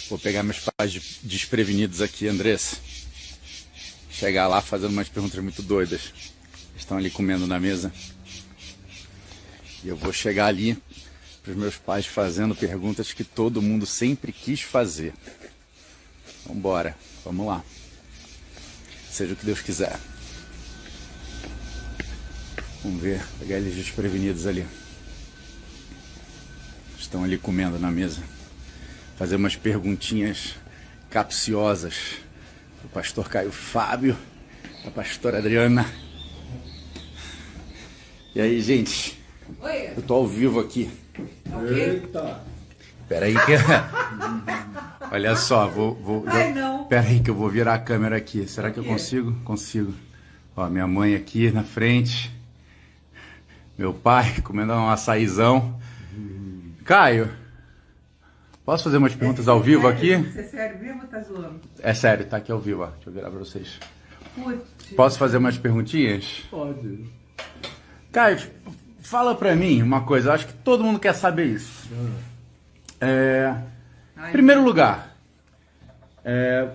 Vou pegar meus pais desprevenidos aqui, Andressa. Chegar lá fazendo umas perguntas muito doidas. Estão ali comendo na mesa. E eu vou chegar ali para os meus pais fazendo perguntas que todo mundo sempre quis fazer. Vambora, vamos lá. Seja o que Deus quiser. Vamos ver, pegar eles desprevenidos ali. Estão ali comendo na mesa. Fazer umas perguntinhas capciosas do pastor Caio Fábio, da pastora Adriana. E aí, gente? Oi. Eu tô ao vivo aqui. Eita! Pera aí que... Olha só, Ai, não. Pera aí que eu vou virar a câmera aqui. Será que eu consigo? Consigo. Ó, minha mãe aqui na frente. Meu pai comendo um açaizão. Caio, posso fazer umas perguntas ao vivo aqui? Isso é sério mesmo ou tá zoando? É sério, tá aqui ao vivo, ó. Deixa eu virar pra vocês. Putz. Posso fazer umas perguntinhas? Pode. Caio, fala pra mim uma coisa. Eu acho que todo mundo quer saber isso. Em primeiro lugar,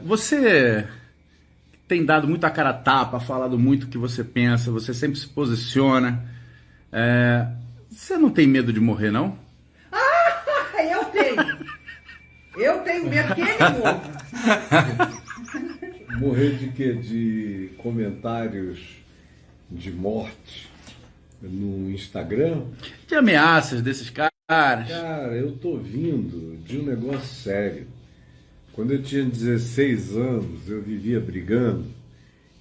você tem dado muita cara a tapa, falado muito o que você pensa, você sempre se posiciona. Você não tem medo de morrer, não? Eu tenho. Eu tenho medo que ele morra. Morrer de quê? De comentários de morte no Instagram? De ameaças desses caras. Cara, eu tô vindo de um negócio sério. Quando eu tinha 16 anos, eu vivia brigando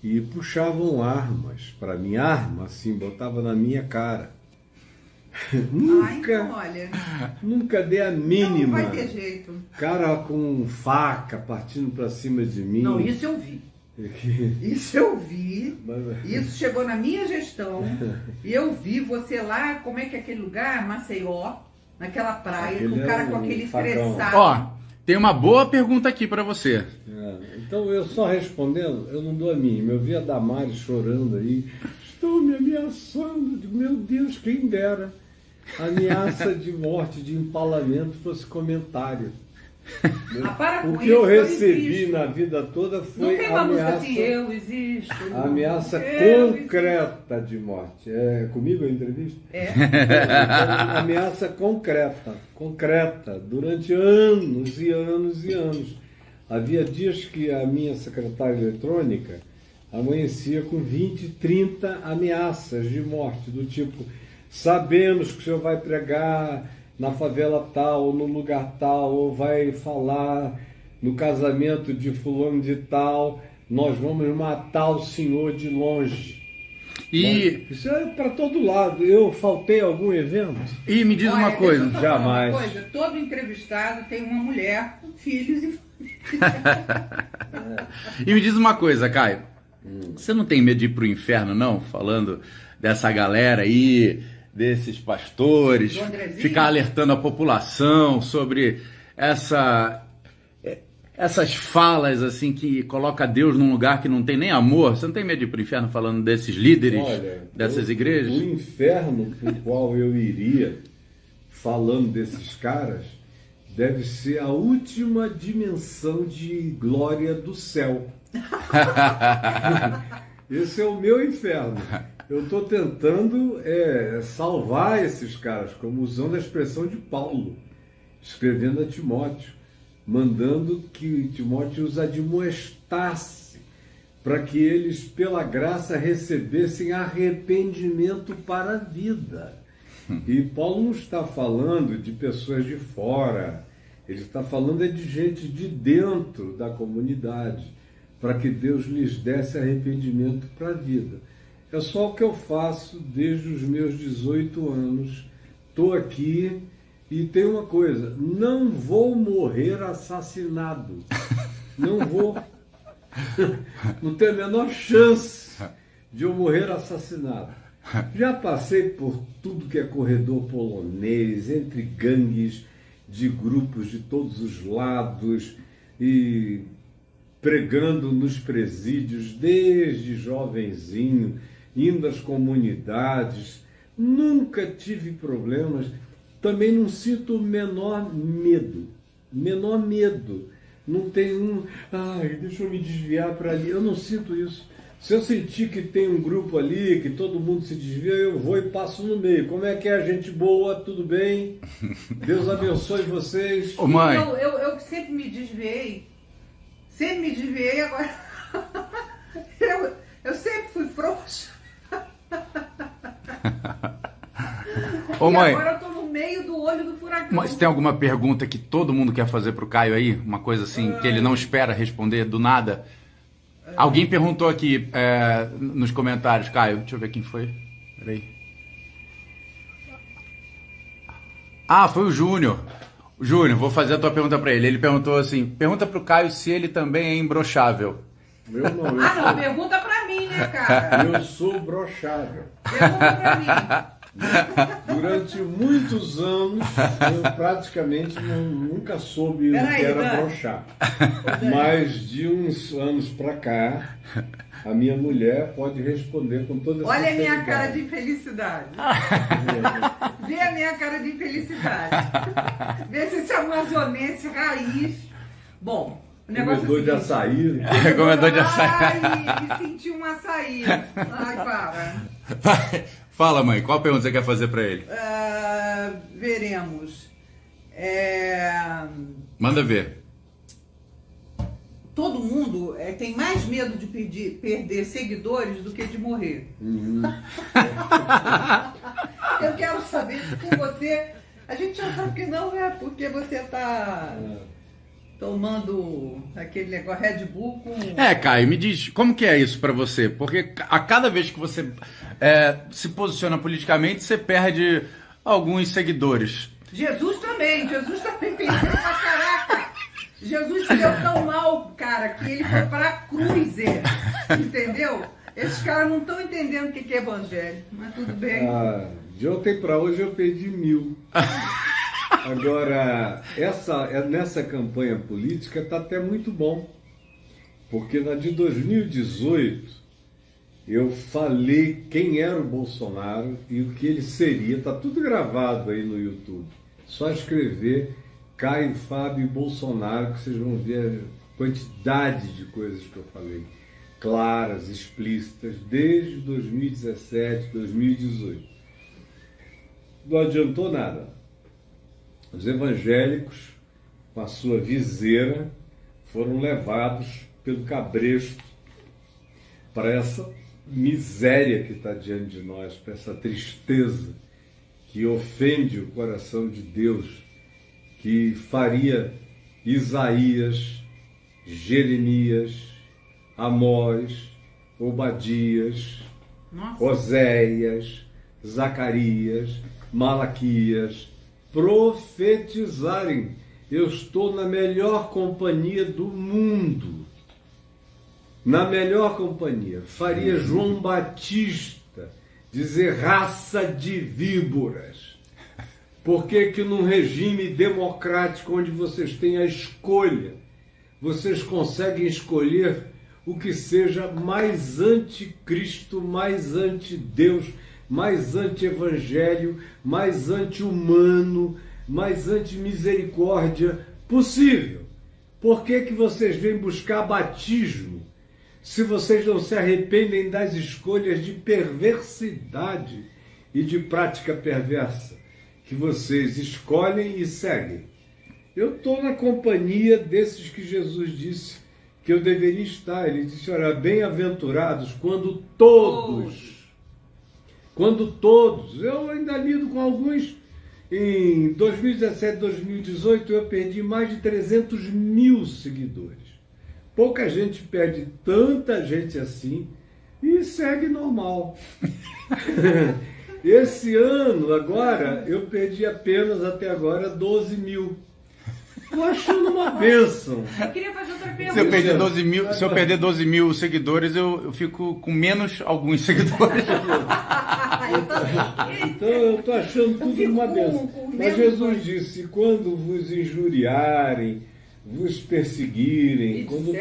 e puxavam armas para mim. Arma, assim, botava na minha cara. Então, olha. Nunca dei a mínima. Não vai ter jeito. Cara com faca partindo pra cima de mim. Não, isso eu vi. Isso eu vi. Isso chegou na minha gestão. E eu vi você lá, como é que é aquele lugar? Maceió, naquela praia, Aquele com o cara é com um aquele facão. estressado. Ó, tem uma boa pergunta aqui pra você. Então eu só respondendo, eu não dou a mínima. Eu vi a Damares chorando aí. Estão me ameaçando. Digo, meu Deus, quem dera. Ameaça de morte, de empalamento fosse comentário. Para com O que isso, eu eu recebi existo. na vida toda Não foi tem uma música ameaça, assim, eu existo. ameaça eu concreta de morte. É comigo a entrevista? É. Então, ameaça concreta, durante anos e anos e anos. Havia dias que a minha secretária eletrônica amanhecia com 20, 30 ameaças de morte, do tipo, sabemos que o senhor vai pregar na favela tal, ou no lugar tal, ou vai falar no casamento de fulano de tal, nós vamos matar o senhor de longe. E, Isso é para todo lado. Eu faltei a algum evento? e me diz uma Olha, coisa. deixa eu só falar jamais. uma coisa. Todo entrevistado tem uma mulher, filhos e... E me diz uma coisa, Caio. Você não tem medo de ir pro inferno, não? Falando dessa galera aí, desses pastores, Do Andrezinho? ficar alertando a população sobre essas falas assim que coloca Deus num lugar que não tem nem amor. Você não tem medo de ir pro inferno falando desses líderes, Olha, dessas o igrejas? inferno para o qual eu iria, falando desses caras, deve ser a última dimensão de glória do céu. Esse é o meu inferno. Eu estou tentando salvar esses caras, como usando a expressão de Paulo, escrevendo a Timóteo, mandando que Timóteo os admoestasse, para que eles, pela graça, recebessem arrependimento para a vida. E Paulo não está falando de pessoas de fora, ele está falando de gente de dentro da comunidade, para que Deus lhes desse arrependimento para a vida. É só o que eu faço desde os meus 18 anos. Estou aqui e tem uma coisa, não vou morrer assassinado. Não vou. Não tenho a menor chance de eu morrer assassinado. Já passei por tudo que é corredor polonês, entre gangues de grupos de todos os lados e pregando nos presídios desde jovenzinho, indo às comunidades. Nunca tive problemas, também não sinto o menor medo Não tem ai, deixa eu me desviar para ali. Eu não sinto isso. Se eu sentir que tem um grupo ali, que todo mundo se desvia, eu vou e passo no meio. Como é que é, gente boa? Tudo bem? Deus abençoe vocês. Ô, mãe. Eu sempre me desviei. Agora. eu sempre fui frouxa. Ô, mãe. Agora eu tô no meio do olho do furacão. Mas tem alguma pergunta que todo mundo quer fazer pro Caio aí? Uma coisa assim, que ele não espera responder do nada? Alguém perguntou aqui nos comentários, Caio, deixa eu ver quem foi. Peraí. Ah, foi o Júnior. Júnior, vou fazer a tua pergunta pra ele. Ele perguntou assim, pergunta pro Caio se ele também é imbrochável. Eu não, não, pergunta pra mim, né, cara? Eu sou brochável. Pergunta pra mim. Durante muitos anos, eu praticamente nunca soube o que era brochar. Mas de uns anos pra cá, a minha mulher pode responder com toda Olha a sinceridade. minha cara de infelicidade. Vê a minha cara de infelicidade. Vê se esse amazonense raiz. Bom, o negócio Comedor de açaí. Comedor de açaí. Ai, me senti um açaí. Ai, para. Fala, mãe, qual pergunta você quer fazer pra ele? Veremos. Manda ver. Todo mundo tem mais medo de perder seguidores do que de morrer. Eu quero saber se com você... A gente já sabe que não é porque você está tomando aquele negócio Red Bull com... Caio, me diz, como que é isso pra você? Porque a cada vez que você se posiciona politicamente, você perde alguns seguidores. Jesus também perdeu pra caraca. Jesus se deu tão mal, cara, que ele foi pra cruz, entendeu? Esses caras não estão entendendo o que é evangelho, mas tudo bem. De ontem para hoje eu perdi 1000. Agora, nessa campanha política está até muito bom, porque na de 2018 eu falei quem era o Bolsonaro e o que ele seria. Está tudo gravado aí no YouTube. Só escrever Caio Fábio Bolsonaro que vocês vão ver a quantidade de coisas que eu falei, claras, explícitas, desde 2017, 2018. Não adiantou nada. Os evangélicos, com a sua viseira, foram levados pelo cabresto para essa miséria que está diante de nós, para essa tristeza que ofende o coração de Deus, que faria Isaías, Jeremias, Amós, Obadias, Oséias, Zacarias, Malaquias profetizarem. Eu estou na melhor companhia do mundo. Na melhor companhia. Faria João Batista dizer raça de víboras. Por que que num regime democrático onde vocês têm a escolha, vocês conseguem escolher o que seja mais anticristo, mais anti-Deus, mais anti-evangelho, mais anti-humano, mais anti-misericórdia possível? Por que que vocês vêm buscar batismo se vocês não se arrependem das escolhas de perversidade e de prática perversa que vocês escolhem e seguem? Eu estou na companhia desses que Jesus disse que eu deveria estar. Ele disse, olha, bem-aventurados quando todos, eu ainda lido com alguns. Em 2017, 2018, eu perdi mais de 300 mil seguidores. Pouca gente perde tanta gente assim e segue normal. Esse ano, agora, eu perdi apenas até agora 12 mil. Estou achando uma bênção. Eu queria fazer outra pergunta. Se eu perder 12 mil seguidores, eu fico com menos alguns seguidores. Então eu estou achando tudo uma bênção. Mas Jesus disse, quando vos injuriarem, vos perseguirem, quando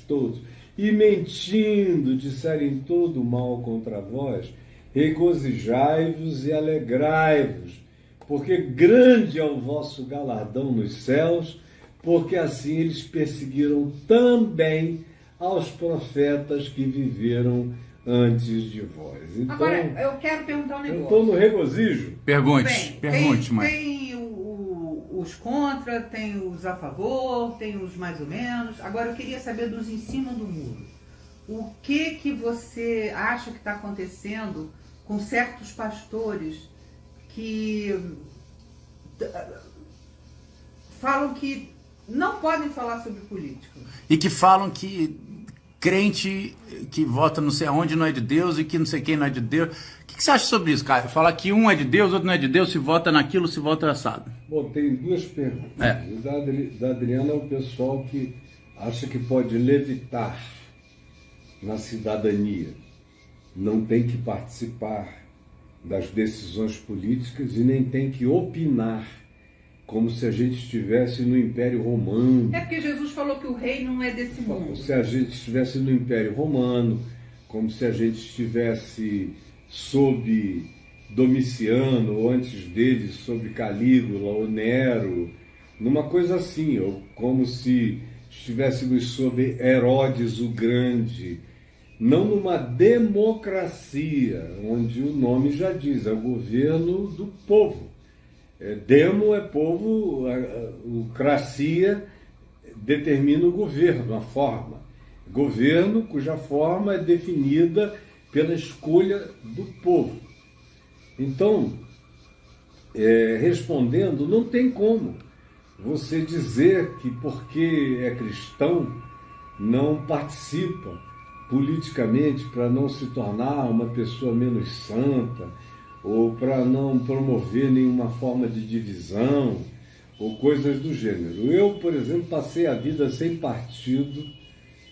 todos, e mentindo disserem todo mal contra vós, regozijai-vos e alegrai-vos, porque grande é o vosso galardão nos céus, porque assim eles perseguiram também aos profetas que viveram antes de vós. Então, agora, eu quero perguntar um negócio. eu estou no regozijo. Pergunte, mãe. Tem os contra, tem os a favor, tem os mais ou menos. Agora, eu queria saber dos em cima do muro. O que você acha que está acontecendo com certos pastores que falam que não podem falar sobre política? E que falam que crente que vota não sei aonde não é de Deus e que não sei quem não é de Deus. O que você acha sobre isso, cara? Fala que um é de Deus, outro não é de Deus, se vota naquilo, se vota assado. Bom, tem duas perguntas. O da Adriana é o pessoal que acha que pode levitar na cidadania. Não tem que participar das decisões políticas e nem tem que opinar, como se a gente estivesse no Império Romano. É porque Jesus falou que o rei não é desse mundo. Como se a gente estivesse no Império Romano, como se a gente estivesse sob Domiciano, ou antes dele, sob Calígula ou Nero, numa coisa assim, ou como se estivéssemos sob Herodes o Grande, não numa democracia, onde o nome já diz, é o governo do povo. Demo é povo, o cracia determina o governo, a forma. Governo cuja forma é definida pela escolha do povo. Então, respondendo, não tem como você dizer que porque é cristão não participa politicamente para não se tornar uma pessoa menos santa, ou para não promover nenhuma forma de divisão, ou coisas do gênero. Eu, por exemplo, passei a vida sem partido,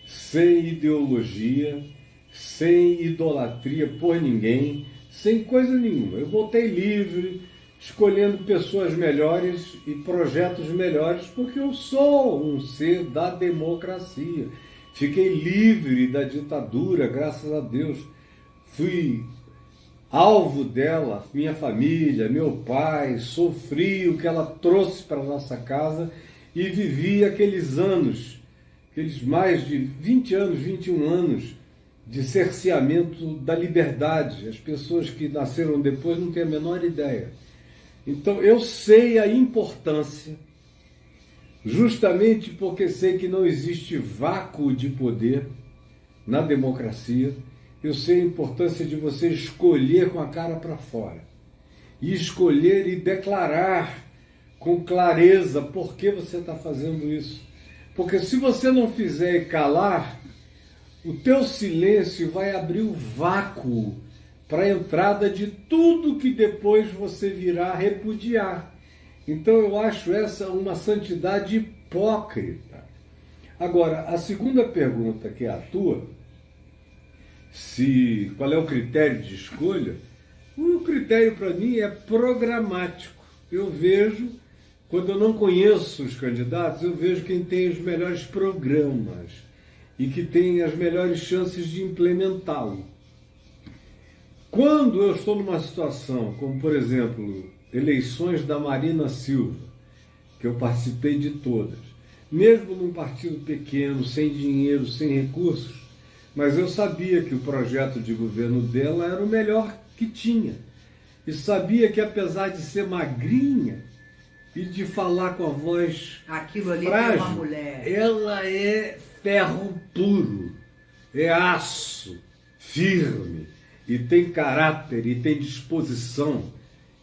sem ideologia, sem idolatria por ninguém, sem coisa nenhuma. Eu voltei livre, escolhendo pessoas melhores e projetos melhores, porque eu sou um ser da democracia. Fiquei livre da ditadura, graças a Deus. Fui alvo dela, minha família, meu pai, sofri o que ela trouxe para a nossa casa e vivi aqueles anos, aqueles mais de 20 anos, 21 anos de cerceamento da liberdade. As pessoas que nasceram depois não têm a menor ideia. Então eu sei a importância, justamente porque sei que não existe vácuo de poder na democracia. Eu sei a importância de você escolher com a cara para fora. E escolher e declarar com clareza por que você está fazendo isso. Porque se você não fizer e calar, o teu silêncio vai abrir o vácuo para a entrada de tudo que depois você virá repudiar. Então eu acho essa uma santidade hipócrita. Agora, a segunda pergunta, que é a tua, qual é o critério de escolha? O critério para mim é programático. Eu vejo, quando eu não conheço os candidatos, eu vejo quem tem os melhores programas e que tem as melhores chances de implementá-lo. Quando eu estou numa situação, como por exemplo, eleições da Marina Silva, que eu participei de todas, mesmo num partido pequeno, sem dinheiro, sem recursos, mas eu sabia que o projeto de governo dela era o melhor que tinha. E sabia que, apesar de ser magrinha e de falar com a voz aquilo ali frágil, é uma mulher. Ela é ferro puro, é aço, firme, e tem caráter, e tem disposição,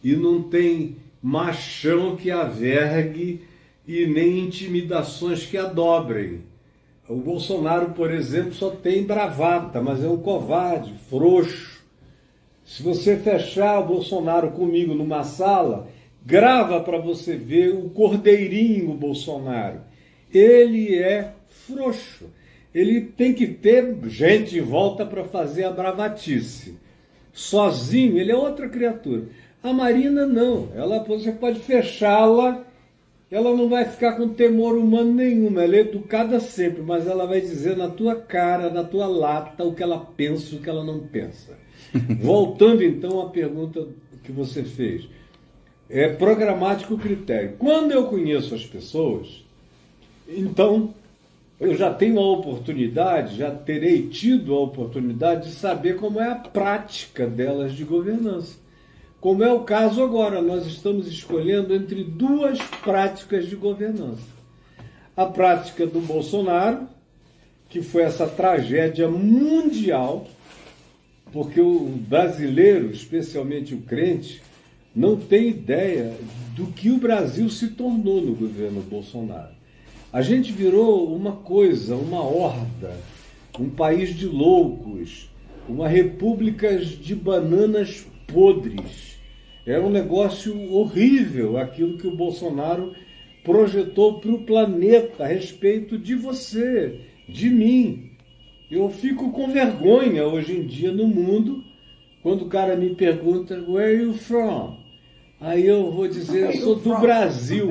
e não tem machão que a vergue e nem intimidações que a dobrem. O Bolsonaro, por exemplo, só tem bravata, mas é um covarde, frouxo. Se você fechar o Bolsonaro comigo numa sala, grava para você ver o cordeirinho Bolsonaro. Ele é frouxo. Ele tem que ter gente em volta para fazer a bravatice. Sozinho, ele é outra criatura. A Marina não. Você pode fechá-la, ela não vai ficar com temor humano nenhum, ela é educada sempre, mas ela vai dizer na tua cara, na tua lata, o que ela pensa e o que ela não pensa. Voltando então à pergunta que você fez, é programático o critério. Quando eu conheço as pessoas, Então, eu já tenho a oportunidade, já terei tido a oportunidade de saber como é a prática delas de governança. Como é o caso agora, nós estamos escolhendo entre duas práticas de governança. A prática do Bolsonaro, que foi essa tragédia mundial, porque o brasileiro, especialmente o crente, não tem ideia do que o Brasil se tornou no governo Bolsonaro. A gente virou uma coisa, uma horda, um país de loucos, uma república de bananas podres. Era um negócio horrível aquilo que o Bolsonaro projetou para o planeta a respeito de você, de mim. Eu fico com vergonha hoje em dia no mundo quando o cara me pergunta "Where are you from?" Aí eu vou dizer, eu sou do Brasil.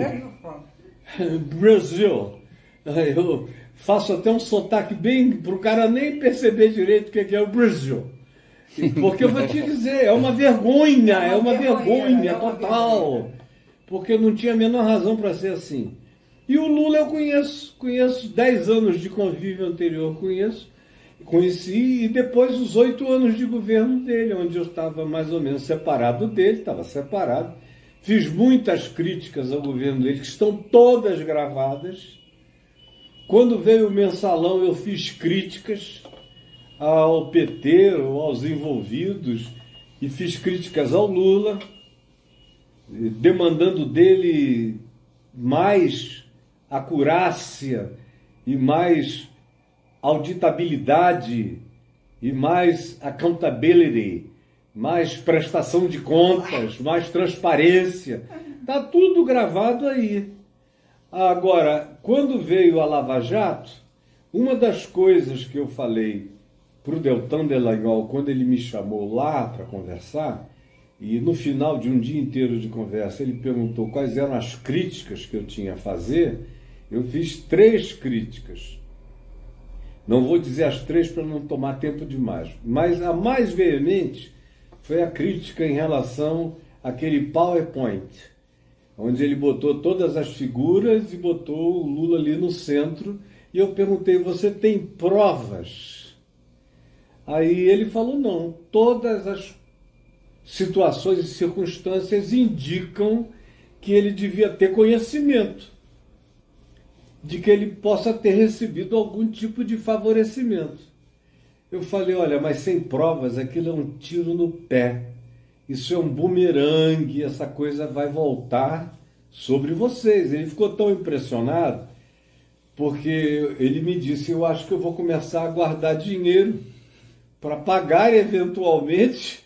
Brasil. Aí eu faço até um sotaque bem para o cara nem perceber direito o que é o Brasil. Porque eu vou te dizer, é uma vergonha total. Porque não tinha a menor razão para ser assim. E o Lula eu conheço 10 anos de convívio anterior, conheci, e depois os 8 anos de governo dele, onde eu estava mais ou menos separado dele, estava separado. Fiz muitas críticas ao governo dele, que estão todas gravadas. Quando veio o mensalão, eu fiz críticas ao PT, ou aos envolvidos, e fiz críticas ao Lula, demandando dele mais acurácia e mais auditabilidade e mais accountability, mais prestação de contas, mais transparência. Está tudo gravado aí. Agora, quando veio a Lava Jato, uma das coisas que eu falei para o Deltan Dallagnol, quando ele me chamou lá para conversar, e no final de um dia inteiro de conversa, ele perguntou quais eram as críticas que eu tinha a fazer, eu fiz 3 críticas. Não vou dizer as 3 para não tomar tempo demais, mas a mais veemente foi a crítica em relação àquele PowerPoint, onde ele botou todas as figuras e botou o Lula ali no centro, e eu perguntei, você tem provas? Aí ele falou, não, todas as situações e circunstâncias indicam que ele devia ter conhecimento, de que ele possa ter recebido algum tipo de favorecimento. Eu falei, olha, mas sem provas, aquilo é um tiro no pé. Isso é um bumerangue, essa coisa vai voltar sobre vocês. Ele ficou tão impressionado, porque ele me disse, eu acho que eu vou começar a guardar dinheiro para pagar eventualmente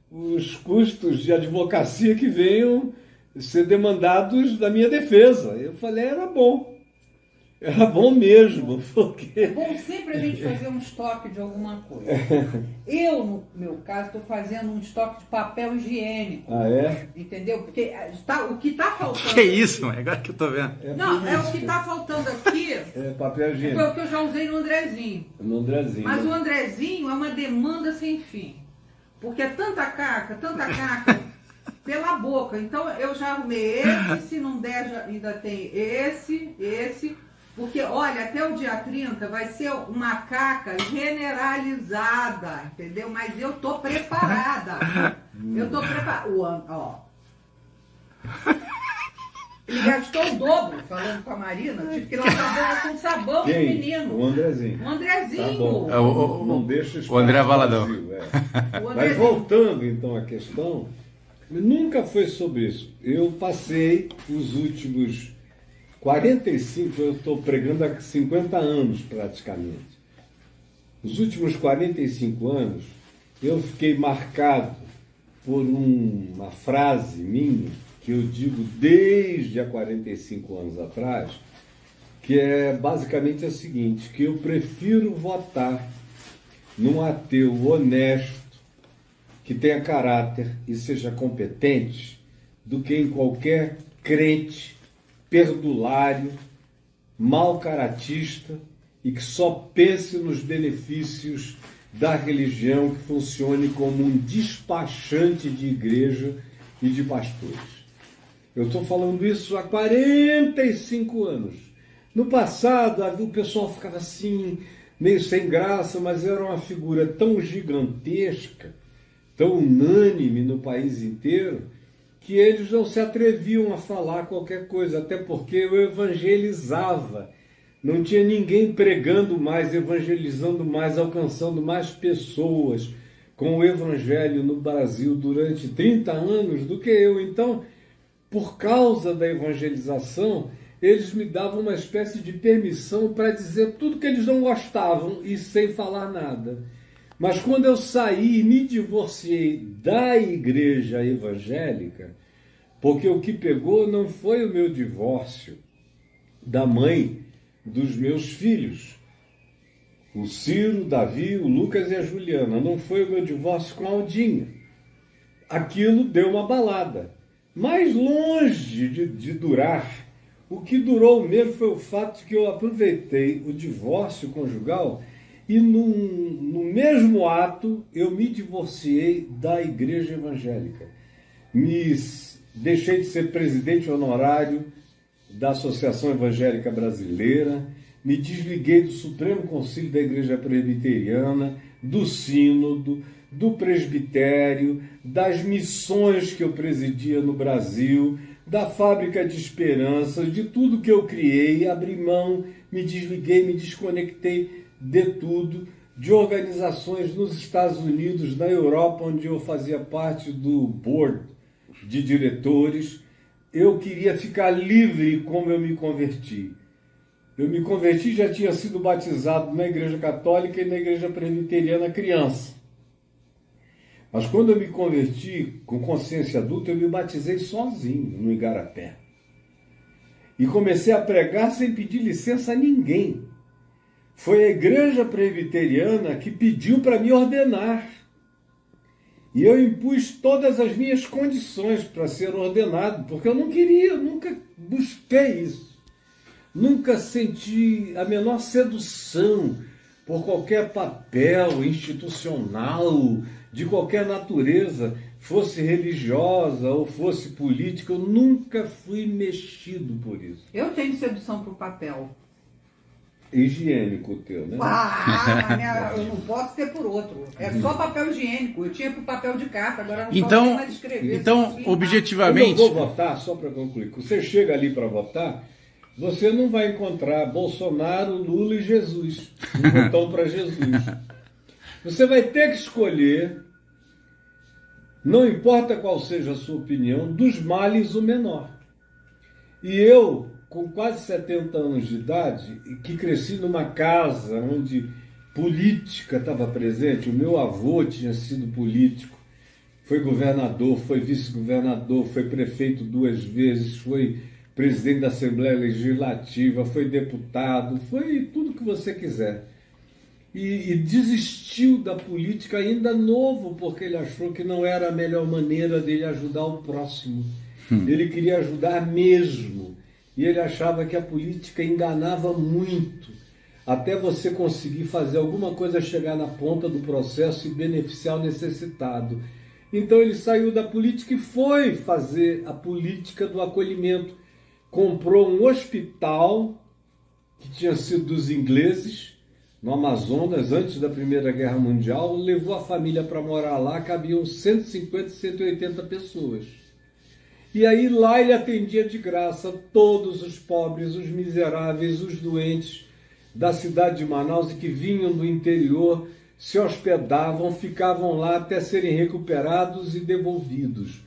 os custos de advocacia que venham ser demandados da minha defesa. Eu falei, era bom mesmo, porque... É bom sempre a gente fazer um estoque de alguma coisa. Eu, no meu caso, estou fazendo um estoque de papel higiênico. Ah, é? Entendeu? Porque o que está faltando... Que isso, mãe? Agora que eu tô vendo. O que está faltando aqui... É papel higiênico. Foi o que eu já usei no Andrezinho. No Andrezinho. Mas o Andrezinho é uma demanda sem fim. Porque é tanta caca, pela boca. Então eu já arrumei esse, se não der, já ainda tem esse. Porque, olha, até o dia 30 vai ser uma caca generalizada, entendeu? Mas eu tô preparada. Ó. Ele gastou o dobro falando com a Marina. Tive que lavar com sabão do menino. O Andrezinho. O Andrezinho. Tá bom. Não deixa o André Valadão. Mas voltando então à questão, nunca foi sobre isso. Eu passei os últimos 45, eu estou pregando há 50 anos praticamente. Os últimos 45 anos, eu fiquei marcado por uma frase minha, que eu digo desde há 45 anos atrás, que é basicamente a seguinte, que eu prefiro votar num ateu honesto, que tenha caráter e seja competente, do que em qualquer crente perdulário, mau caratista e que só pense nos benefícios da religião, que funcione como um despachante de igreja e de pastores. Eu estou falando isso há 45 anos. No passado, o pessoal ficava assim, meio sem graça, mas era uma figura tão gigantesca, tão unânime no país inteiro, que eles não se atreviam a falar qualquer coisa, até porque eu evangelizava. Não tinha ninguém pregando mais, evangelizando mais, alcançando mais pessoas com o evangelho no Brasil durante 30 anos do que eu. Então, por causa da evangelização, eles me davam uma espécie de permissão para dizer tudo que eles não gostavam e sem falar nada. Mas quando eu saí e me divorciei da igreja evangélica, porque o que pegou não foi o meu divórcio da mãe dos meus filhos, o Ciro, o Davi, o Lucas e a Juliana, não foi o meu divórcio com a Aldinha. Aquilo deu uma balada. Mas longe de durar, o que durou mesmo foi o fato de que eu aproveitei o divórcio conjugal e no mesmo ato eu me divorciei da igreja evangélica. Deixei de ser presidente honorário da Associação Evangélica Brasileira, me desliguei do Supremo Conselho da Igreja Presbiteriana, do Sínodo, do Presbitério, das missões que eu presidia no Brasil, da Fábrica de Esperança, de tudo que eu criei, abri mão, me desliguei, me desconectei de tudo, de organizações nos Estados Unidos, na Europa, onde eu fazia parte do board de diretores. Eu queria ficar livre como eu me converti. Eu me converti, já tinha sido batizado na Igreja Católica e na Igreja Presbiteriana criança. Mas quando eu me converti com consciência adulta, eu me batizei sozinho no Igarapé. E comecei a pregar sem pedir licença a ninguém. Foi a Igreja Presbiteriana que pediu para me ordenar. E eu impus todas as minhas condições para ser ordenado, porque eu não queria, eu nunca busquei isso. Nunca senti a menor sedução por qualquer papel institucional, de qualquer natureza, fosse religiosa ou fosse política. Eu nunca fui mexido por isso. Eu tenho sedução por papel. Higiênico o teu, né? Eu não posso ter por outro. É só papel higiênico. Eu tinha por papel de carta, agora não Então, posso mais escrever. então objetivamente... Quando eu vou votar, só para concluir, você chega ali para votar, você não vai encontrar Bolsonaro, Lula e Jesus. Um botão para Jesus. Você vai ter que escolher, não importa qual seja a sua opinião, dos males o menor. E eu, com quase 70 anos de idade, que cresci numa casa onde política estava presente, o meu avô tinha sido político, foi governador, foi vice-governador, foi prefeito 2 vezes, foi presidente da Assembleia Legislativa, foi deputado, foi tudo que você quiser. E desistiu da política ainda novo, porque ele achou que não era a melhor maneira dele ajudar o próximo. Ele queria ajudar mesmo. E ele achava que a política enganava muito, até você conseguir fazer alguma coisa chegar na ponta do processo e beneficiar o necessitado. Então ele saiu da política e foi fazer a política do acolhimento. Comprou um hospital que tinha sido dos ingleses, no Amazonas, antes da Primeira Guerra Mundial, levou a família para morar lá, cabiam 150, 180 pessoas. E aí lá ele atendia de graça todos os pobres, os miseráveis, os doentes da cidade de Manaus e que vinham do interior, se hospedavam, ficavam lá até serem recuperados e devolvidos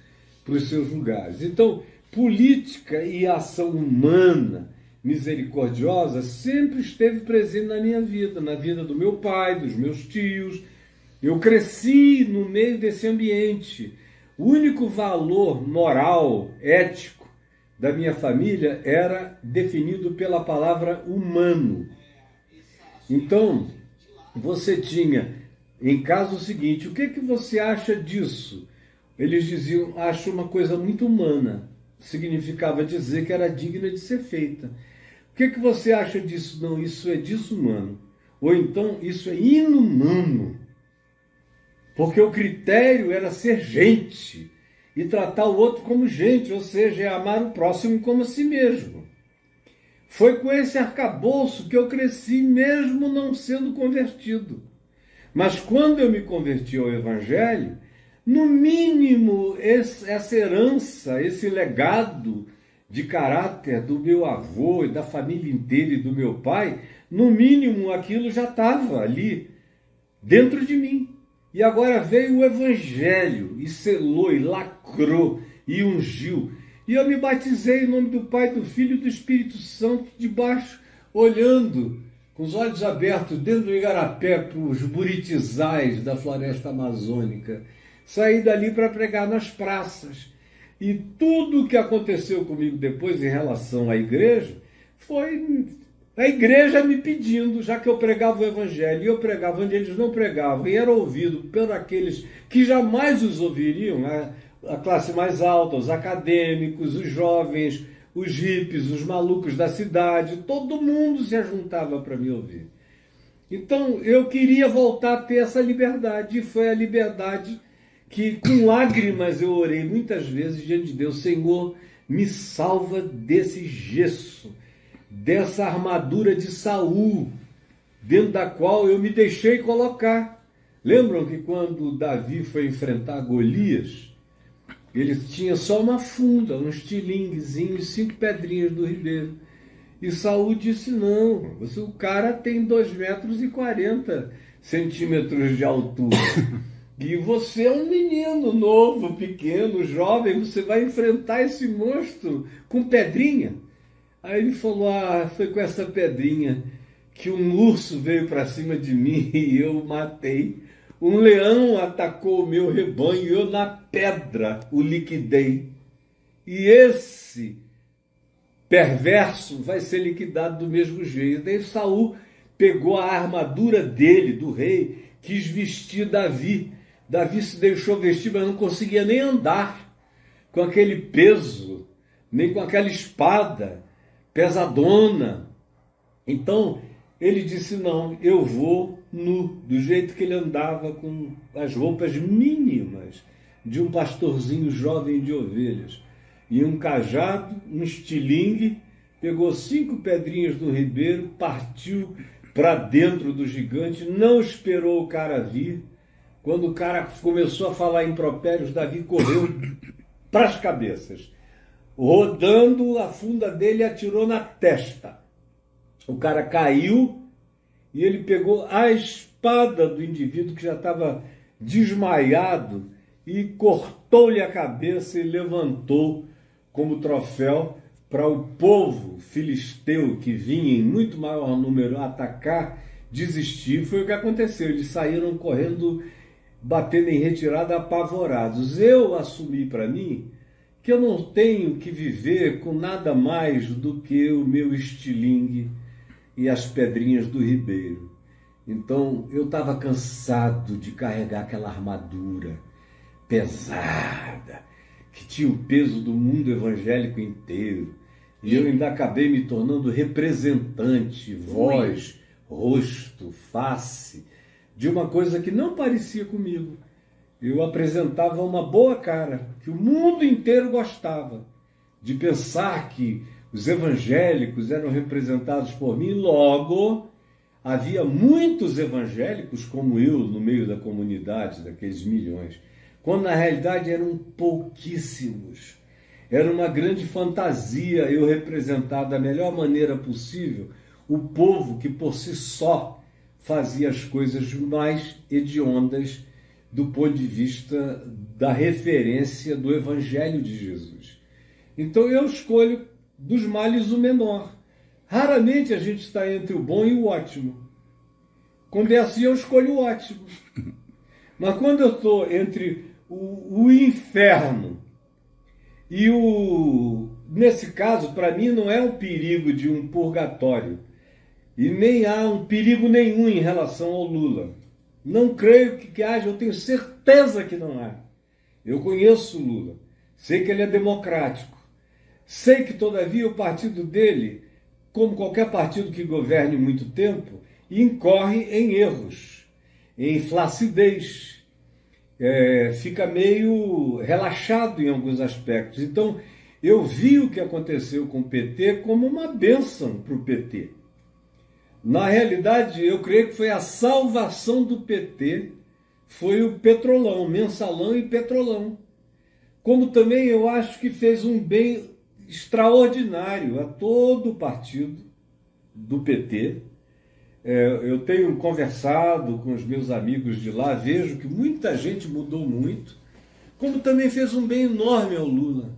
para os seus lugares. Então, política e ação humana misericordiosa sempre esteve presente na minha vida, na vida do meu pai, dos meus tios. Eu cresci no meio desse ambiente. O único valor moral, ético da minha família era definido pela palavra humano. Então, você tinha em casa o seguinte: o que você acha disso? Eles diziam: acho uma coisa muito humana. Significava dizer que era digna de ser feita. O que você acha disso? Não, isso é desumano. Ou então, isso é inumano. Porque o critério era ser gente e tratar o outro como gente, ou seja, é amar o próximo como a si mesmo. Foi com esse arcabouço que eu cresci, mesmo não sendo convertido. Mas quando eu me converti ao Evangelho, no mínimo essa herança, esse legado de caráter do meu avô e da família inteira e do meu pai, no mínimo aquilo já estava ali, dentro de mim. E agora veio o Evangelho e selou, e lacrou, e ungiu. E eu me batizei em nome do Pai, do Filho e do Espírito Santo, debaixo, olhando, com os olhos abertos, dentro do igarapé, para os buritizais da floresta amazônica. Saí dali para pregar nas praças. E tudo o que aconteceu comigo depois em relação à igreja, foi a igreja me pedindo, já que eu pregava o Evangelho, e eu pregava onde eles não pregavam, e era ouvido por aqueles que jamais os ouviriam, a classe mais alta, os acadêmicos, os jovens, os hippies, os malucos da cidade, todo mundo se ajuntava para me ouvir. Então eu queria voltar a ter essa liberdade, e foi a liberdade que com lágrimas eu orei muitas vezes diante de Deus: Senhor, me salva desse gesso, dessa armadura de Saul, dentro da qual eu me deixei colocar. Lembram que quando Davi foi enfrentar Golias, ele tinha só uma funda, um estilinguezinho e 5 pedrinhas do ribeiro. E Saul disse: não, o cara tem 2,40 metros de altura. E você é um menino novo, pequeno, jovem, você vai enfrentar esse monstro com pedrinha? Aí ele falou: foi com essa pedrinha que um urso veio para cima de mim e eu o matei. Um leão atacou o meu rebanho e eu na pedra o liquidei. E esse perverso vai ser liquidado do mesmo jeito. Daí Saul pegou a armadura dele, do rei, quis vestir Davi. Davi se deixou vestir, mas não conseguia nem andar com aquele peso, nem com aquela espada pesadona. Então ele disse: não, eu vou nu, do jeito que ele andava, com as roupas mínimas de um pastorzinho jovem de ovelhas. E um cajado, um estilingue, pegou 5 pedrinhas do ribeiro, partiu para dentro do gigante, não esperou o cara vir. Quando o cara começou a falar impropérios, Davi correu para as cabeças, rodando a funda dele, atirou na testa. O cara caiu e ele pegou a espada do indivíduo que já estava desmaiado e cortou-lhe a cabeça e levantou como troféu para o povo filisteu que vinha em muito maior número atacar, desistir. Foi o que aconteceu, eles saíram correndo, batendo em retirada, apavorados. Eu assumi para mim que eu não tenho que viver com nada mais do que o meu estilingue e as pedrinhas do ribeiro. Então eu estava cansado de carregar aquela armadura pesada, que tinha o peso do mundo evangélico inteiro. E eu ainda acabei me tornando representante, voz, rosto, face, de uma coisa que não parecia comigo. Eu apresentava uma boa cara, que o mundo inteiro gostava, de pensar que os evangélicos eram representados por mim. Logo, havia muitos evangélicos como eu no meio da comunidade, daqueles milhões, quando na realidade eram pouquíssimos. Era uma grande fantasia eu representar da melhor maneira possível o povo que por si só fazia as coisas mais hediondas do ponto de vista da referência do Evangelho de Jesus. Então eu escolho dos males o menor. Raramente a gente está entre o bom e o ótimo. Quando é assim, eu escolho o ótimo. Mas quando eu estou entre o inferno e nesse caso, para mim, não é um perigo de um purgatório. E nem há um perigo nenhum em relação ao Lula. Não creio que haja, eu tenho certeza que não há. Eu conheço o Lula, sei que ele é democrático. Sei que, todavia, o partido dele, como qualquer partido que governe muito tempo, incorre em erros, em flacidez, fica meio relaxado em alguns aspectos. Então, Eu vi o que aconteceu com o PT como uma bênção para o PT. Na realidade, eu creio que foi a salvação do PT, foi o Petrolão, Mensalão e Petrolão. Como também eu acho que fez um bem extraordinário a todo o partido do PT. Eu tenho conversado com os meus amigos de lá, vejo que muita gente mudou muito, como também fez um bem enorme ao Lula.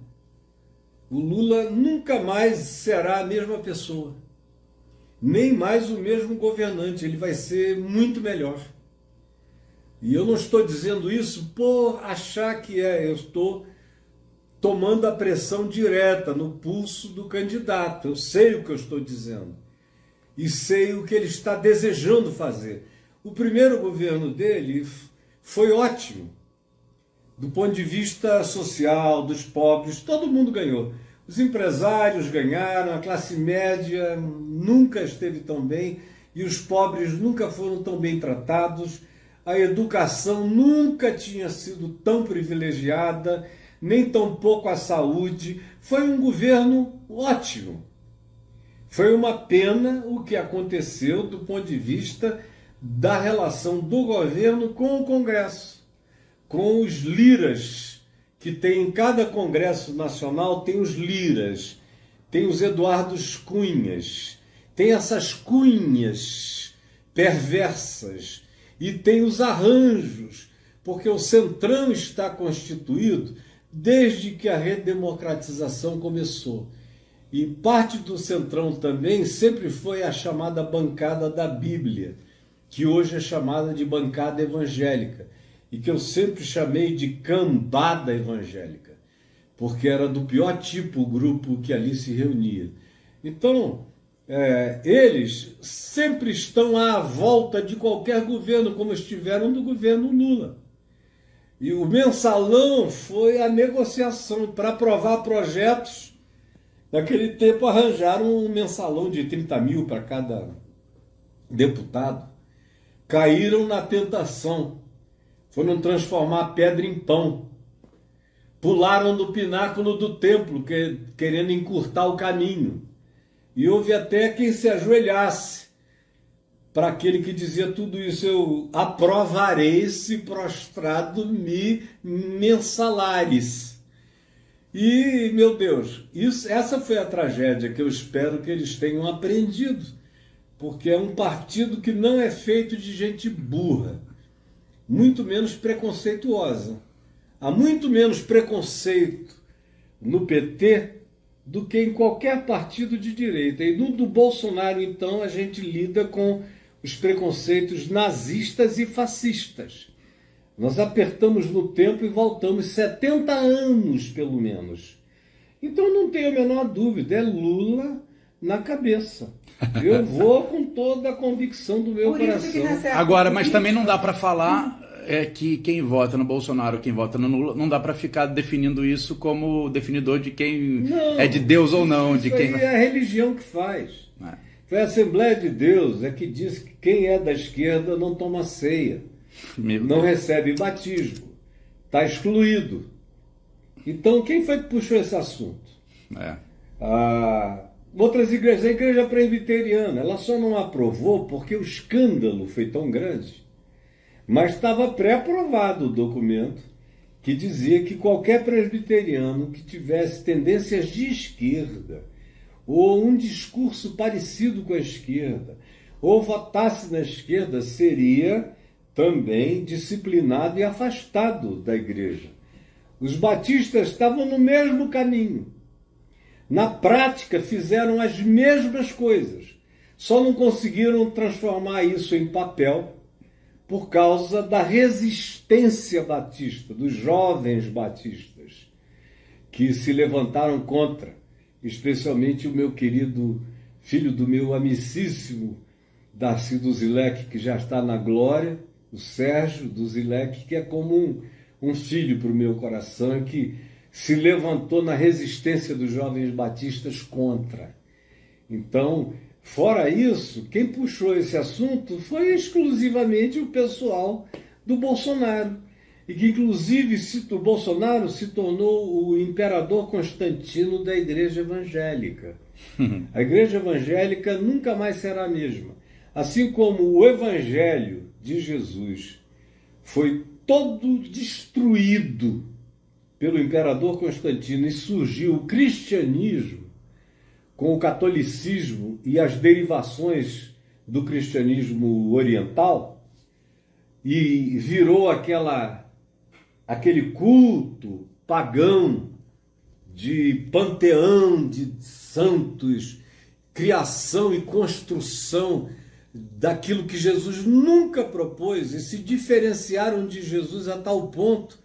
O Lula nunca mais será a mesma pessoa, nem mais o mesmo governante, ele vai ser muito melhor. E eu não estou dizendo isso por achar que eu estou tomando a pressão direta no pulso do candidato. Eu sei o que eu estou dizendo e sei o que ele está desejando fazer. O primeiro governo dele foi ótimo. Do ponto de vista social, dos pobres, todo mundo ganhou. Os empresários ganharam, a classe média nunca esteve tão bem e os pobres nunca foram tão bem tratados. A educação nunca tinha sido tão privilegiada, nem tão pouco a saúde. Foi um governo ótimo. Foi uma pena o que aconteceu do ponto de vista da relação do governo com o Congresso, com os liras, que tem em cada Congresso Nacional, tem os liras, tem os Eduardos Cunhas, tem essas cunhas perversas e tem os arranjos, porque o Centrão está constituído desde que a redemocratização começou. E parte do Centrão também sempre foi a chamada bancada da Bíblia, que hoje é chamada de bancada evangélica, e que eu sempre chamei de cambada evangélica, porque era do pior tipo o grupo que ali se reunia. Então, eles sempre estão à volta de qualquer governo, como estiveram do governo Lula. E o mensalão foi a negociação para aprovar projetos. Naquele tempo arranjaram um mensalão de 30 mil para cada deputado. Caíram na tentação. Foram transformar pedra em pão. Pularam do pináculo do templo, querendo encurtar o caminho. E houve até quem se ajoelhasse para aquele que dizia tudo isso: eu aprovarei se prostrado me mensalares. E, meu Deus, essa foi a tragédia que eu espero que eles tenham aprendido, porque é um partido que não é feito de gente burra, muito menos preconceituosa. Há muito menos preconceito no PT do que em qualquer partido de direita. E no do Bolsonaro, então, a gente lida com os preconceitos nazistas e fascistas. Nós apertamos no tempo e voltamos 70 anos, pelo menos. Então não tenho a menor dúvida, é Lula na cabeça. Eu vou com toda a convicção do meu coração. Agora, mas também não dá para falar que quem vota no Bolsonaro, quem vota no Lula, não dá para ficar definindo isso como definidor de quem é de Deus ou não. Isso aí é a religião que faz. Foi a Assembleia de Deus que diz que quem é da esquerda não toma ceia, não recebe batismo, está excluído. Então, quem foi que puxou esse assunto? Outras igrejas, a igreja presbiteriana, ela só não aprovou porque o escândalo foi tão grande. Mas estava pré-aprovado o documento que dizia que qualquer presbiteriano que tivesse tendências de esquerda, ou um discurso parecido com a esquerda, ou votasse na esquerda, seria também disciplinado e afastado da igreja. Os batistas estavam no mesmo caminho. Na prática, fizeram as mesmas coisas, só não conseguiram transformar isso em papel por causa da resistência batista, dos jovens batistas, que se levantaram contra, especialmente o meu querido filho do meu amicíssimo Darcy Duzilek, que já está na glória, o Sérgio Duzilek, que é como um filho para o meu coração, que se levantou na resistência dos jovens batistas contra. Então, fora isso, quem puxou esse assunto foi exclusivamente o pessoal do Bolsonaro. e que inclusive o Bolsonaro se tornou o imperador Constantino da igreja evangélica. A igreja evangélica nunca mais será a mesma. Assim como o evangelho de Jesus foi todo destruído pelo imperador Constantino e surgiu o cristianismo com o catolicismo e as derivações do cristianismo oriental e virou aquele culto pagão de panteão de santos, criação e construção daquilo que Jesus nunca propôs, e se diferenciaram de Jesus a tal ponto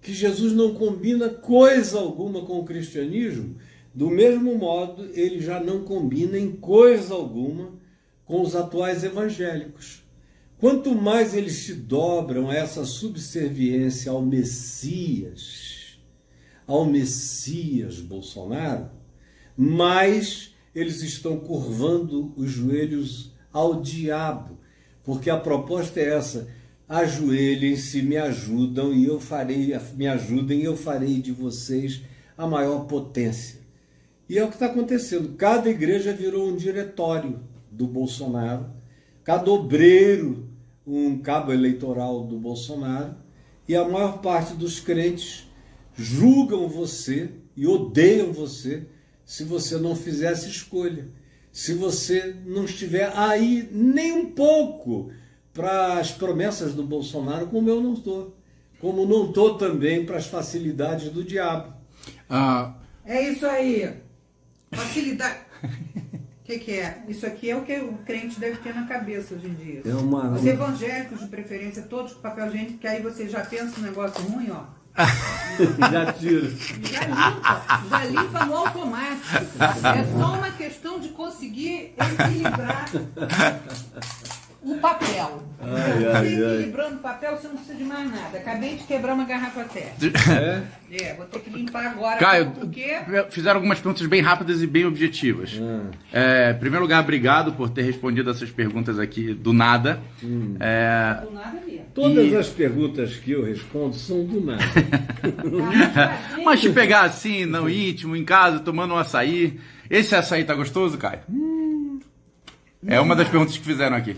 que Jesus não combina coisa alguma com o cristianismo. Do mesmo modo, ele já não combina em coisa alguma com os atuais evangélicos. Quanto mais eles se dobram a essa subserviência ao Messias Bolsonaro, mais eles estão curvando os joelhos ao diabo, porque a proposta é essa: ajoelhem-se, me ajudem e eu farei de vocês a maior potência. E é o que está acontecendo. Cada igreja virou um diretório do Bolsonaro, cada obreiro um cabo eleitoral do Bolsonaro, e a maior parte dos crentes julgam você e odeiam você se você não fizer essa escolha. Se você não estiver aí nem um pouco para as promessas do Bolsonaro, como eu não estou. Como não estou também para as facilidades do diabo. É isso aí. Facilidade. O que é? Isso aqui é o que o crente deve ter na cabeça hoje em dia. Os evangélicos, de preferência, todos com papel higiênico, que aí você já pensa no negócio ruim, ó. Já tira. Já limpa no automático. É só uma questão de conseguir equilibrar o papel. Equilibrando o papel, você não precisa de mais nada. Acabei de quebrar uma garrafa até. Vou ter que limpar agora. Caio, porque fizeram algumas perguntas bem rápidas e bem objetivas. Em primeiro lugar, obrigado por ter respondido essas perguntas aqui do nada. Do nada mesmo. Todas as perguntas que eu respondo são do nada. Mas te pegar assim, no íntimo, em casa, tomando um açaí. Esse açaí tá gostoso, Caio? É uma das perguntas que fizeram aqui.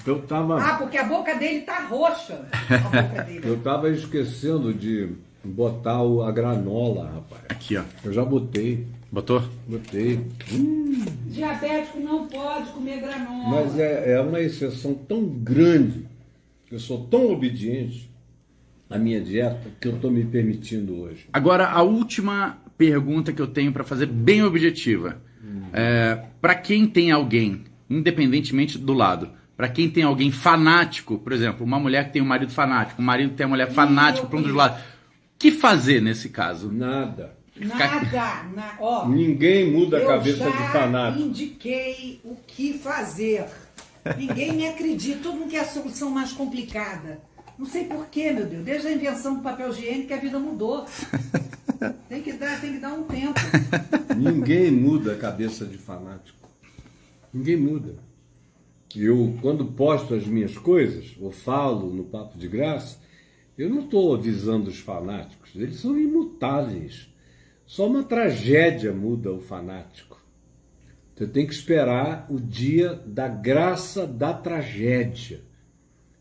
Porque a boca dele tá roxa. A boca dele. Eu tava esquecendo de botar a granola, rapaz. Aqui, ó. Eu já botei. Botou? Botei. Diabético não pode comer granola. Mas é uma exceção tão grande. Eu sou tão obediente à minha dieta que eu estou me permitindo hoje. Agora, a última pergunta que eu tenho para fazer, bem objetiva. Para quem tem alguém, independentemente do lado, para quem tem alguém fanático, por exemplo, uma mulher que tem um marido fanático, um marido que tem uma mulher fanática para um dos lados, o que fazer nesse caso? Nada. Ó, ninguém muda a cabeça de fanático. Eu indiquei o que fazer. Ninguém me acredita, todo mundo quer a solução mais complicada. Não sei porquê, meu Deus. Desde a invenção do papel higiênico a vida mudou. Tem que dar um tempo. Ninguém muda a cabeça de fanático. Ninguém muda. Eu, quando posto as minhas coisas, ou falo no Papo de Graça, eu não estou avisando os fanáticos. Eles são imutáveis. Só uma tragédia muda o fanático. Você tem que esperar o dia da graça da tragédia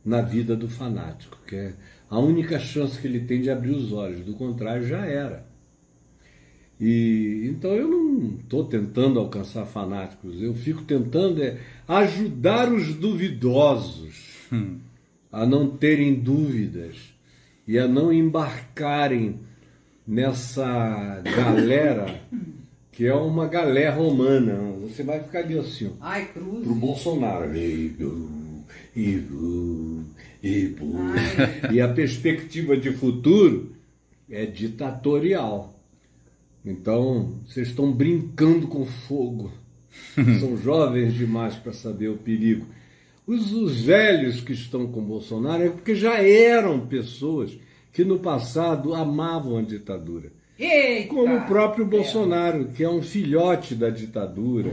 na vida do fanático, que é a única chance que ele tem de abrir os olhos. Do contrário, já era. Então eu não estou tentando alcançar fanáticos, eu fico tentando ajudar os duvidosos a não terem dúvidas e a não embarcarem nessa galera que é uma galé romana. Você vai ficar ali assim, ó. Ai, cruz. Pro Bolsonaro. E a perspectiva de futuro é ditatorial. Então, vocês estão brincando com fogo. São jovens demais para saber o perigo. Os velhos que estão com Bolsonaro é porque já eram pessoas que no passado amavam a ditadura. Eita, como o próprio Bolsonaro, que é um filhote da ditadura,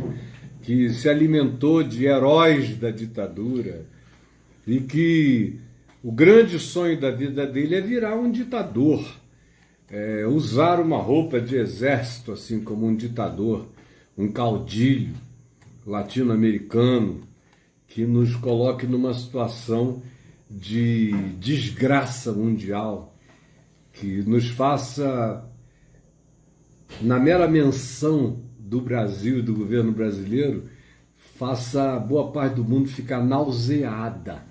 que se alimentou de heróis da ditadura e que O grande sonho da vida dele é virar um ditador, usar uma roupa de exército, assim como um ditador, um caudilho latino-americano que nos coloque numa situação de desgraça mundial, que nos faça, na mera menção do Brasil e do governo brasileiro, faça boa parte do mundo ficar nauseada.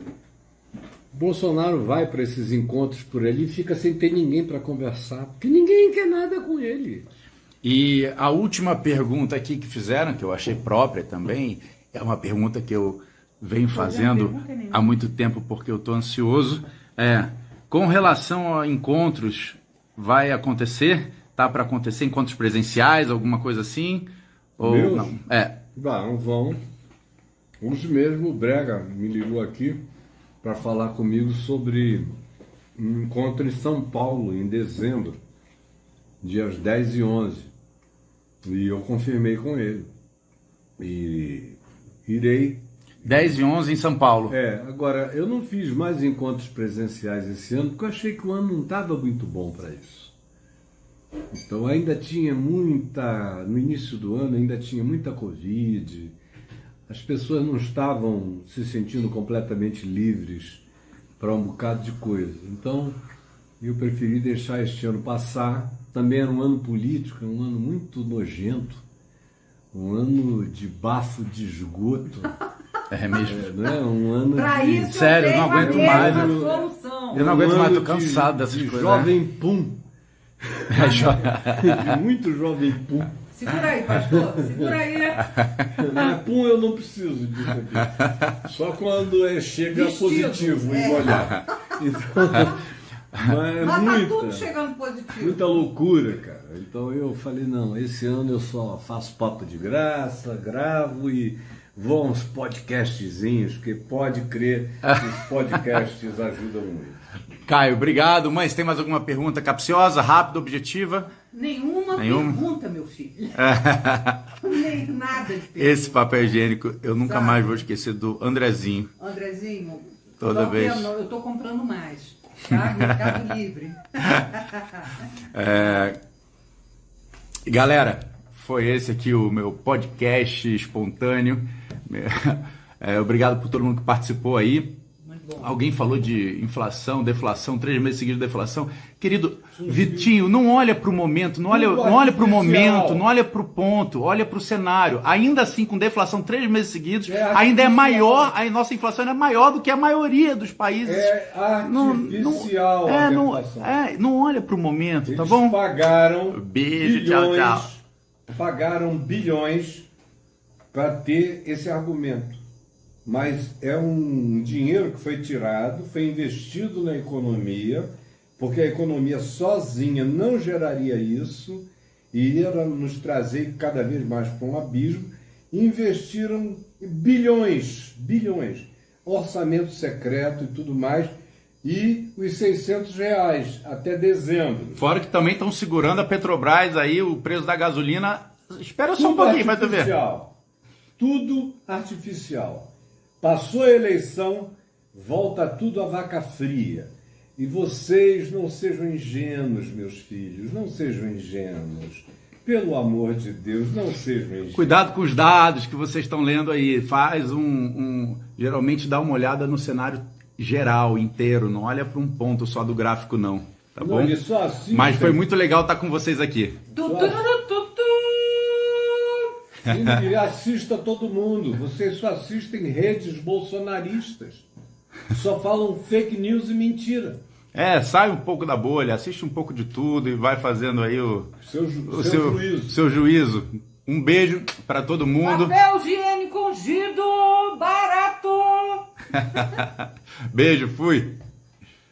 Bolsonaro vai para esses encontros por ali e fica sem ter ninguém para conversar, porque ninguém quer nada com ele. E a última pergunta aqui que fizeram, que eu achei própria também, é uma pergunta que eu venho fazendo há muito tempo porque eu estou ansioso. Com relação a encontros, vai acontecer? Tá para acontecer encontros presenciais, alguma coisa assim? Ou Meus? não? Vão. Hoje mesmo o Brega me ligou aqui para falar comigo sobre um encontro em São Paulo, em dezembro, dias 10 e 11. E eu confirmei com ele. E irei. 10 e 11 em São Paulo. Agora, eu não fiz mais encontros presenciais esse ano, porque eu achei que o ano não estava muito bom para isso. Então ainda tinha no início do ano ainda tinha muita Covid, as pessoas não estavam se sentindo completamente livres para um bocado de coisa. Então eu preferi deixar este ano passar. Também era um ano político, um ano muito nojento, um ano de bafo de esgoto. É mesmo. Não é? Um ano Pra de... isso Sério, eu não aguento mais. solução. Eu não aguento mais, tô ano cansado dessas de coisas. Jovem Pum. De muito Jovem Pum. Segura aí, pastor. Segura aí. Pum, eu não preciso disso aqui. Só quando chega Vestido. positivo e olhar. Então, Mas mas tá tudo chegando positivo. muita loucura, cara. Então eu falei, não, esse ano eu só faço papo de graça, gravo e vou a uns podcastzinhos, que pode crer que os podcasts ajudam muito. Caio, obrigado. Mãe, você tem mais alguma pergunta capciosa, rápida, objetiva? Nenhuma pergunta, meu filho. Nem nada de pergunta. Esse papel higiênico eu nunca Sabe? mais vou esquecer do Andrezinho. Andrezinho, Toda vez. Eu tô comprando mais. Tá? Mercado Livre. Galera, foi esse aqui o meu podcast espontâneo. Obrigado por todo mundo que participou aí. Muito bom. Alguém falou de inflação, deflação, 3 meses seguidos de deflação. Querido Vitinho, não olha para o momento, não olha para o momento, não olha para o ponto, olha para o cenário. Ainda assim, com deflação 3 meses seguidos, ainda é maior, a nossa inflação ainda é maior do que a maioria dos países. É artificial a deflação. Não olha para o momento, tá Eles bom? pagaram Beijo, bilhões, tchau. pagaram bilhões para ter esse argumento. Mas é um dinheiro que foi tirado, foi investido na economia, porque a economia sozinha não geraria isso, e iria nos trazer cada vez mais para um abismo. Investiram bilhões, orçamento secreto e tudo mais, e os R$600 até dezembro. Fora que também estão segurando a Petrobras aí, o preço da gasolina. Espera só um pouquinho, vai tu ver. Tudo artificial. Passou a eleição, volta tudo a vaca fria. E vocês não sejam ingênuos, meus filhos, não sejam ingênuos. Pelo amor de Deus, não sejam ingênuos. Cuidado com os dados que vocês estão lendo aí. Faz geralmente dá uma olhada no cenário geral, inteiro. Não olha para um ponto só do gráfico, não. Tá bom? Ele só assiste. Mas foi muito legal estar com vocês aqui. E assista todo mundo. Vocês só assistem redes bolsonaristas. Só falam fake news e mentira. Sai um pouco da bolha, assiste um pouco de tudo e vai fazendo aí o seu juízo. Um beijo para todo mundo. Papel higiênico ungido, barato. Beijo, fui.